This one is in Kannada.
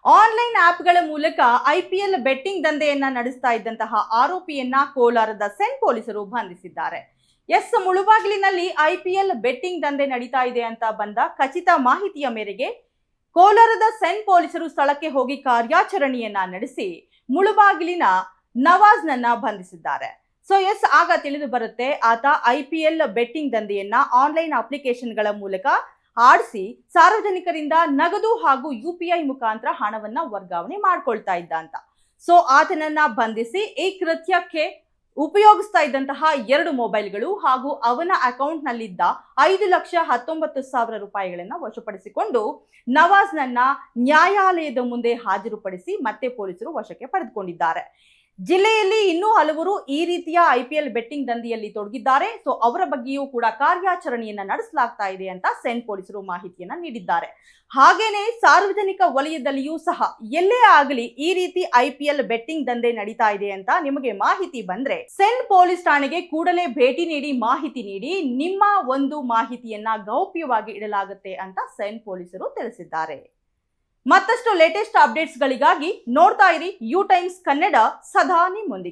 ಆನ್ಲೈನ್ ಆಪ್ಗಳ ಮೂಲಕ ಐಪಿಎಲ್ ಬೆಟ್ಟಿಂಗ್ ದಂಧೆಯನ್ನ ನಡೆಸ್ತಾ ಇದ್ದಂತಹ ಆರೋಪಿಯನ್ನ ಕೋಲಾರದ ಸೆಂಟ್ ಪೊಲೀಸರು ಬಂಧಿಸಿದ್ದಾರೆ. ಮುಳುಬಾಗಿಲಿನಲ್ಲಿ ಐಪಿಎಲ್ ಬೆಟ್ಟಿಂಗ್ ದಂಧೆ ನಡೀತಾ ಇದೆ ಅಂತ ಬಂದ ಖಚಿತ ಮಾಹಿತಿಯ ಮೇರೆಗೆ ಕೋಲಾರದ ಸೆಂಟ್ ಪೊಲೀಸರು ಸ್ಥಳಕ್ಕೆ ಹೋಗಿ ಕಾರ್ಯಾಚರಣೆಯನ್ನ ನಡೆಸಿ ಮುಳುಬಾಗಿಲಿನ ನವಾಜ್ನನ್ನ ಬಂಧಿಸಿದ್ದಾರೆ. ಆಗ ತಿಳಿದು ಬರುತ್ತೆ, ಆತ ಐಪಿಎಲ್ ಬೆಟ್ಟಿಂಗ್ ದಂಧೆಯನ್ನ ಆನ್ಲೈನ್ ಅಪ್ಲಿಕೇಶನ್ಗಳ ಮೂಲಕ ಆಡಿಸಿ ಸಾರ್ವಜನಿಕರಿಂದ ನಗದು ಹಾಗೂ ಯುಪಿಐ ಮುಖಾಂತರ ಹಣವನ್ನ ವರ್ಗಾವಣೆ ಮಾಡ್ಕೊಳ್ತಾ ಇದ್ದ ಅಂತ. ಆತನನ್ನ ಬಂಧಿಸಿ ಈ ಕೃತ್ಯಕ್ಕೆ ಉಪಯೋಗಿಸ್ತಾ ಇದ್ದಂತಹ 2 ಮೊಬೈಲ್ಗಳು ಹಾಗೂ ಅವನ ಅಕೌಂಟ್ ನಲ್ಲಿದ್ದ 5,19,000 ರೂಪಾಯಿಗಳನ್ನ ವಶಪಡಿಸಿಕೊಂಡು ನವಾಜ್ನನ್ನ ನ್ಯಾಯಾಲಯದ ಮುಂದೆ ಹಾಜರುಪಡಿಸಿ ಮತ್ತೆ ಪೊಲೀಸರು ವಶಕ್ಕೆ ಪಡೆದುಕೊಂಡಿದ್ದಾರೆ. ಜಿಲ್ಲೆಯಲ್ಲಿ ಇನ್ನೂ ಹಲವರು ಈ ರೀತಿಯ ಐಪಿಎಲ್ ಬೆಟ್ಟಿಂಗ್ ದಂಧೆಯಲ್ಲಿ ತೊಡಗಿದ್ದಾರೆ. ಅವರ ಬಗ್ಗೆಯೂ ಕೂಡ ಕಾರ್ಯಾಚರಣೆಯನ್ನ ನಡೆಸಲಾಗ್ತಾ ಇದೆ ಅಂತ ಸೆಂಟ್ ಪೊಲೀಸರು ಮಾಹಿತಿಯನ್ನ ನೀಡಿದ್ದಾರೆ. ಹಾಗೇನೆ ಸಾರ್ವಜನಿಕ ವಲಯದಲ್ಲಿಯೂ ಸಹ ಎಲ್ಲೇ ಆಗಲಿ ಈ ರೀತಿ ಐಪಿಎಲ್ ಬೆಟ್ಟಿಂಗ್ ದಂಧೆ ನಡೀತಾ ಇದೆ ಅಂತ ನಿಮಗೆ ಮಾಹಿತಿ ಬಂದ್ರೆ ಸೆಂಟ್ ಪೊಲೀಸ್ ಠಾಣೆಗೆ ಕೂಡಲೇ ಭೇಟಿ ನೀಡಿ ಮಾಹಿತಿ ನೀಡಿ ನಿಮ್ಮ ಒಂದು ಮಾಹಿತಿಯನ್ನ ಗೌಪ್ಯವಾಗಿ ಇಡಲಾಗುತ್ತೆ ಅಂತ ಸೆಂಟ್ ಪೊಲೀಸರು ತಿಳಿಸಿದ್ದಾರೆ. ಮತ್ತಷ್ಟು ಲೇಟೆಸ್ಟ್ ಅಪ್ಡೇಟ್ಸ್ಗಳಿಗಾಗಿ ನೋಡ್ತಾ ಇರಿ ಯು ಟೈಮ್ಸ್ ಕನ್ನಡ, ಸದಾ ನಿಮ್ಮೊಂದಿಗೆ.